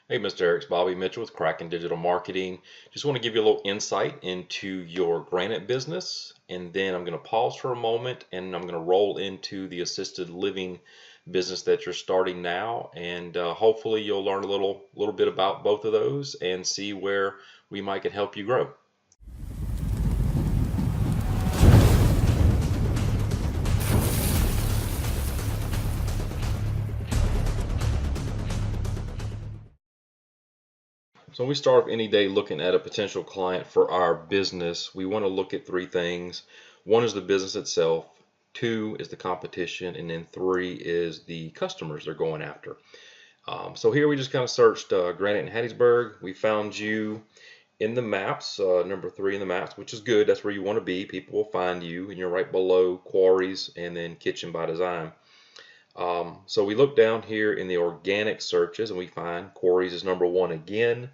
Hey, Mr. Eric's Bobby Mitchell with Kraken Digital Marketing. Just want to give you a little insight into your granite business, and then I'm going to pause for a moment and I'm going to roll into the assisted living business that you're starting now, and hopefully you'll learn a little bit about both of those and see where we might can help you grow. So when we start off any day looking at a potential client for our business, we want to look at three things. One is the business itself, two is the competition, and then three is the customers they're going after. So here we just kind of searched Granite in Hattiesburg. We found you in the maps, number three in the maps, which is good. That's where you want to be. People will find you, and you're right below Quarries and then Kitchen by Design. So we look down here in the organic searches and we find Quarries is number one again,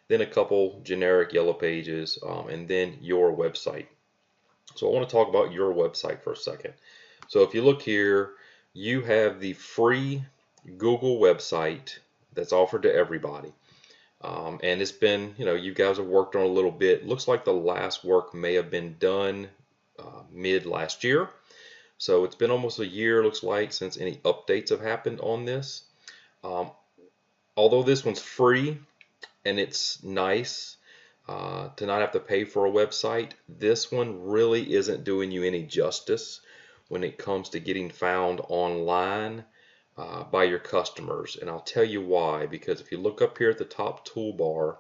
then a couple generic yellow pages, and then your website. So I want to talk about your website for a second. So if you look here, you have the free Google website that's offered to everybody. And it's been, you guys have worked on a little bit. Looks like the last work may have been done mid last year. So it's been almost a year, looks like, since any updates have happened on this. Um, Although this one's free and it's nice to not have to pay for a website, this one really isn't doing you any justice when it comes to getting found online by your customers. And I'll tell you why, because if you look up here at the top toolbar,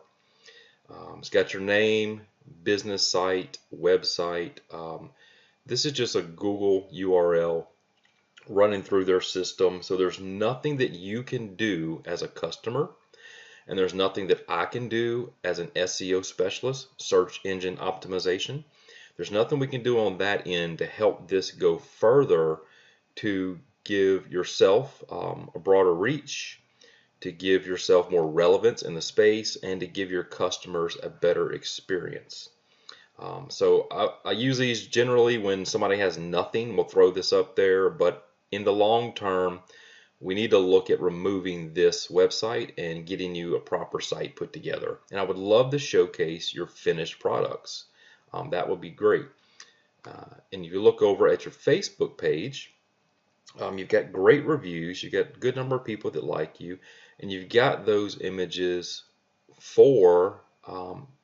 it's got your name, business site, website. This is just a Google URL running through their system. So there's nothing that you can do as a customer, and there's nothing that I can do as an SEO specialist, search engine optimization. There's nothing we can do on that end to help this go further to give yourself a broader reach, to give yourself more relevance in the space, and to give your customers a better experience. So I use these generally when somebody has nothing, we'll throw this up there, but in the long term, we need to look at removing this website and getting you a proper site put together. And I would love to showcase your finished products. That would be great. And if you look over at your Facebook page, you've got great reviews, you've got a good number of people that like you, and you've got those images for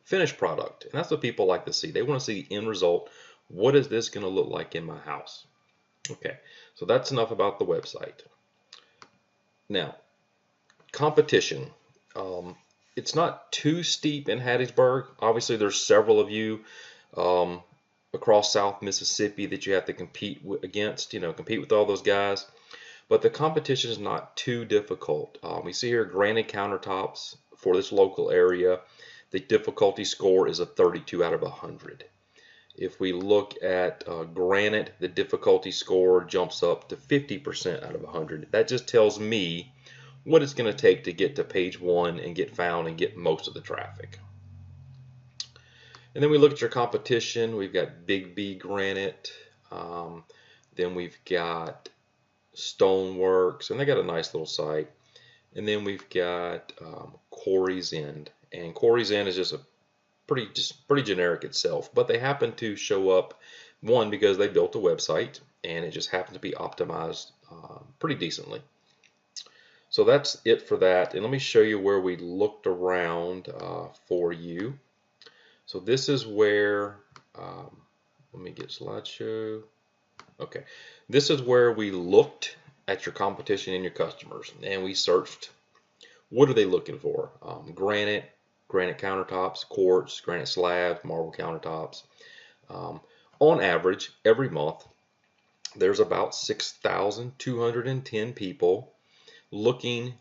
finished product. And that's what people like to see. They want to see the end result. What is this going to look like in my house? Okay, so that's enough about the website. Now, competition. It's not too steep in Hattiesburg. Obviously, there's several of you um, across South Mississippi that you have to compete against, compete with all those guys. But the competition is not too difficult. We see here granite countertops for this local area. The difficulty score is a 32 out of 100. If we look at granite, the difficulty score jumps up to 50% out of 100. That just tells me what it's going to take to get to page one and get found and get most of the traffic. And then we look at your competition. We've got Big B Granite. Then we've got Stoneworks, and they got a nice little site. And then we've got Quarry's End. And Quarry's End is just pretty generic itself, but they happen to show up, one, because they built a website and it just happened to be optimized pretty decently. So that's it for that, and let me show you where we looked around for you. So this is where, let me get slideshow. Okay, this is where we looked at your competition and your customers, and we searched what are they looking for. Granite countertops, quartz, granite slabs, marble countertops. On average, every month, there's about 6,210 people looking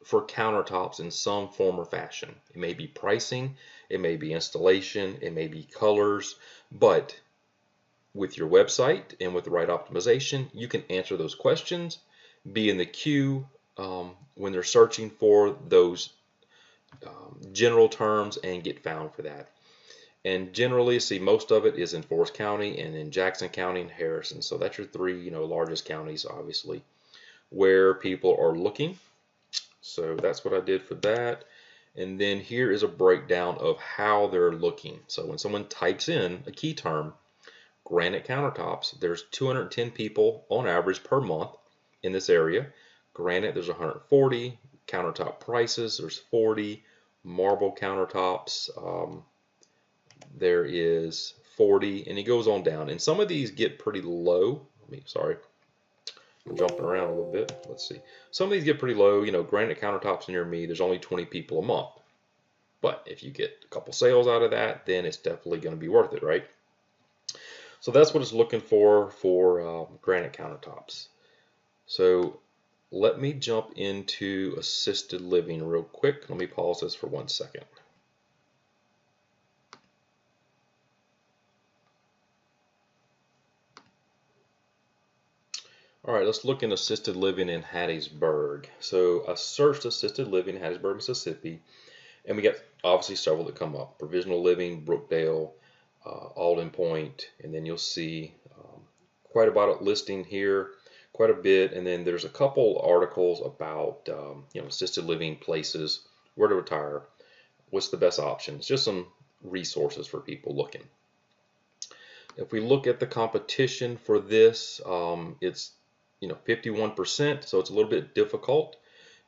for countertops in some form or fashion. It may be pricing, it may be installation, it may be colors, but with your website and with the right optimization, you can answer those questions, be in the queue when they're searching for those general terms and get found for that. And generally, see, most of it is in Forest County and in Jackson County and Harrison. So that's your three, largest counties, obviously, where people are looking. So that's what I did for that. And then here is a breakdown of how they're looking. So when someone types in a key term, granite countertops, there's 210 people on average per month in this area. Granite, there's 140. Countertop prices, there's 40. Marble countertops, there is 40, and it goes on down. And some of these get pretty low. Sorry, I'm jumping around a little bit. Let's see. Some of these get pretty low. You know, granite countertops near me, there's only 20 people a month. But if you get a couple sales out of that, then it's definitely going to be worth it, right? So that's what it's looking for granite countertops. So let me jump into assisted living real quick. Let me pause this for 1 second. All right, let's look in assisted living in Hattiesburg. So I searched assisted living in Hattiesburg, Mississippi, and we got obviously several that come up. Provisional Living, Brookdale, Alden Point, and then you'll see quite about a listing here, quite a bit, and then there's a couple articles about assisted living places, where to retire, what's the best option. It's just some resources for people looking. If we look at the competition for this, it's 51%, so it's a little bit difficult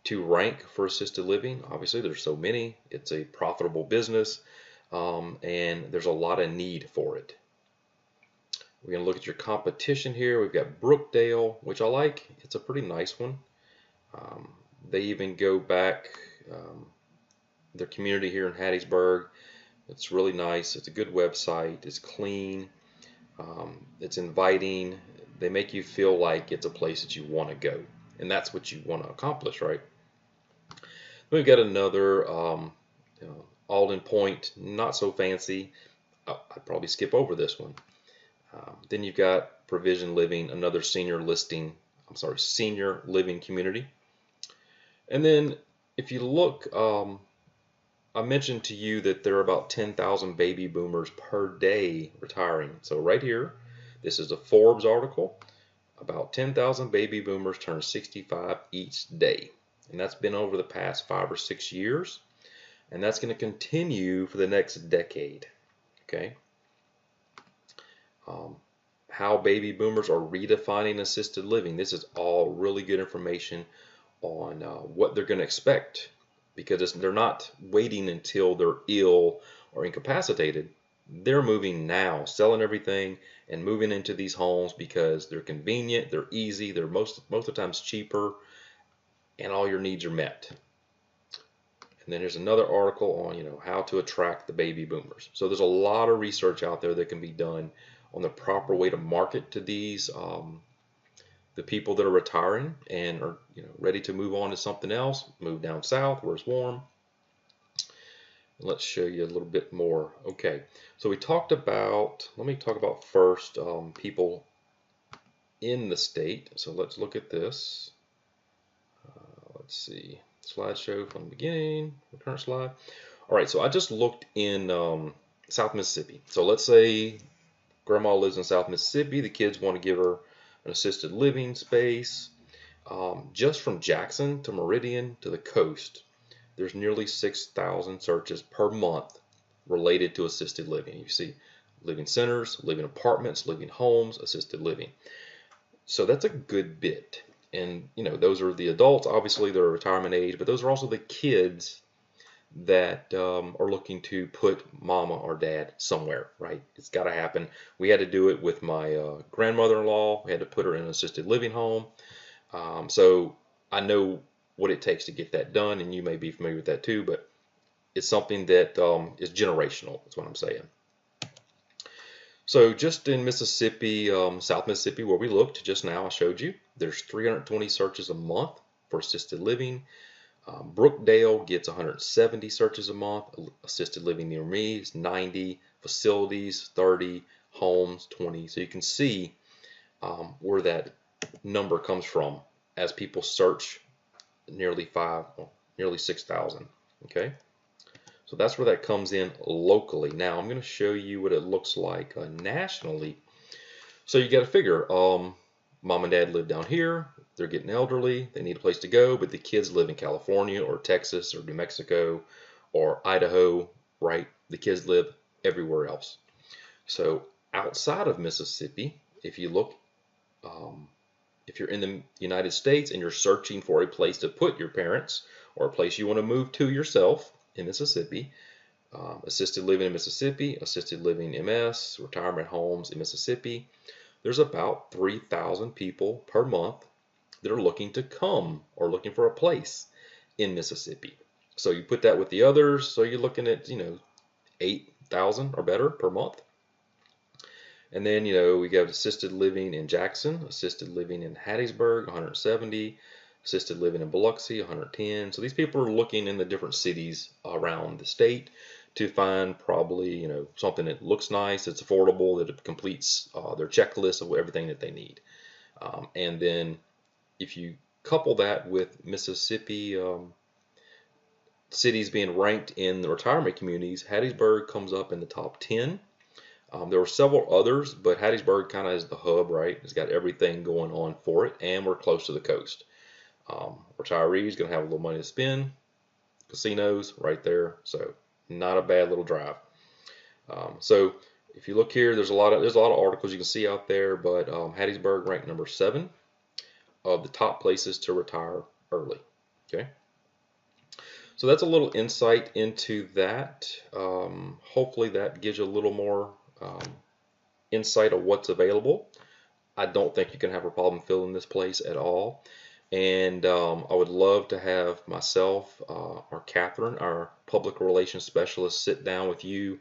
to rank for assisted living. Obviously, there's so many. It's a profitable business, and there's a lot of need for it. We're going to look at your competition here. We've got Brookdale, which I like. It's a pretty nice one. They even go back, their community here in Hattiesburg. It's really nice. It's a good website. It's clean. It's inviting. They make you feel like it's a place that you want to go, and that's what you want to accomplish, right? We've got another Alden Point, not so fancy. I'd probably skip over this one. Then you've got Provision Living, another senior living community. And then if you look, I mentioned to you that there are about 10,000 baby boomers per day retiring. So right here, this is a Forbes article. About 10,000 baby boomers turn 65 each day. And that's been over the past 5 or 6 years. And that's going to continue for the next decade. Okay. How baby boomers are redefining assisted living. This is all really good information on what they're going to expect, because they're not waiting until they're ill or incapacitated. They're moving now, selling everything and moving into these homes because they're convenient, they're easy, they're most of the times cheaper, and all your needs are met. And then there's another article on how to attract the baby boomers. So there's a lot of research out there that can be done on the proper way to market to these the people that are retiring and are ready to move on to something else, move down south where it's warm. And let's show you a little bit more. Okay, so we talked about, let me talk about first people in the state. So let's look at this. Let's see, slideshow from the beginning, the current slide. All right, so I just looked in South Mississippi. So let's say Grandma lives in South Mississippi. The kids want to give her an assisted living space. Just from Jackson to Meridian to the coast, there's nearly 6,000 searches per month related to assisted living. You see living centers, living apartments, living homes, assisted living. So that's a good bit. And those are the adults. Obviously, they're retirement age, but those are also the kids that are looking to put mama or dad somewhere, right? It's got to happen. We had to do it with my grandmother-in-law. We had to put her in an assisted living home. So I know what it takes to get that done, and you may be familiar with that too, but it's something that is generational. That's what I'm saying. So just in Mississippi, South Mississippi, where we looked just now, I showed you, there's 320 searches a month for assisted living. Brookdale gets 170 searches a month. Assisted living near me is 90. Facilities 30. Homes 20. So you can see where that number comes from as people search nearly 6,000. Okay, so that's where that comes in locally. Now I'm going to show you what it looks like nationally. So you got to figure, mom and dad live down here. They're getting elderly. They need a place to go, but the kids live in California or Texas or New Mexico or Idaho, right? The kids live everywhere else. So outside of Mississippi, if you look, if you're in the United States and you're searching for a place to put your parents or a place you want to move to yourself in Mississippi, assisted living in Mississippi, assisted living MS, retirement homes in Mississippi, there's about 3,000 people per month that are looking to come or looking for a place in Mississippi. So you put that with the others, so you're looking at, 8,000 or better per month. And then, we got assisted living in Jackson, assisted living in Hattiesburg, 170, assisted living in Biloxi, 110. So these people are looking in the different cities around the state to find probably, something that looks nice, it's affordable, that it completes their checklist of everything that they need. And then if you couple that with Mississippi cities being ranked in the retirement communities, Hattiesburg comes up in the top 10. There were several others, but Hattiesburg kind of is the hub, right? It's got everything going on for it, and we're close to the coast. Retirees going to have a little money to spend. Casinos right there, so not a bad little drive. So if you look here, there's a lot of articles you can see out there, but Hattiesburg ranked number 7 of the top places to retire early. Okay. So that's a little insight into that. Hopefully that gives you a little more insight of what's available. I don't think you can have a problem filling this place at all. And I would love to have myself or Catherine, our public relations specialist, sit down with you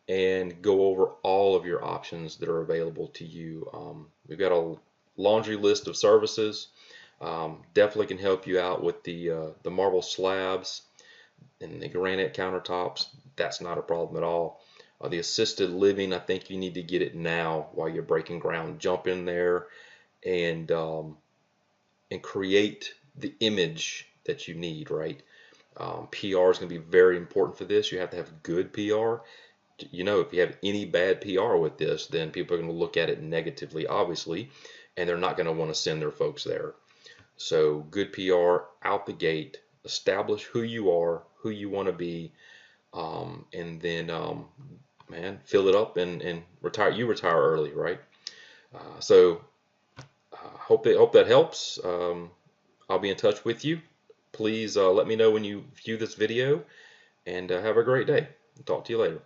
and go over all of your options that are available to you. We've got a laundry list of services. Definitely can help you out with the marble slabs and the granite countertops. That's not a problem at all. The assisted living, I think you need to get it now while you're breaking ground. Jump in there and create the image that you need, right? PR is going to be very important for this. You have to have good PR. If you have any bad PR with this, then people are going to look at it negatively, obviously, and they're not going to want to send their folks there. So good PR out the gate. Establish who you are, who you want to be, and then, fill it up and retire. You retire early, right? So hope that helps. I'll be in touch with you. Please let me know when you view this video, and have a great day. Talk to you later.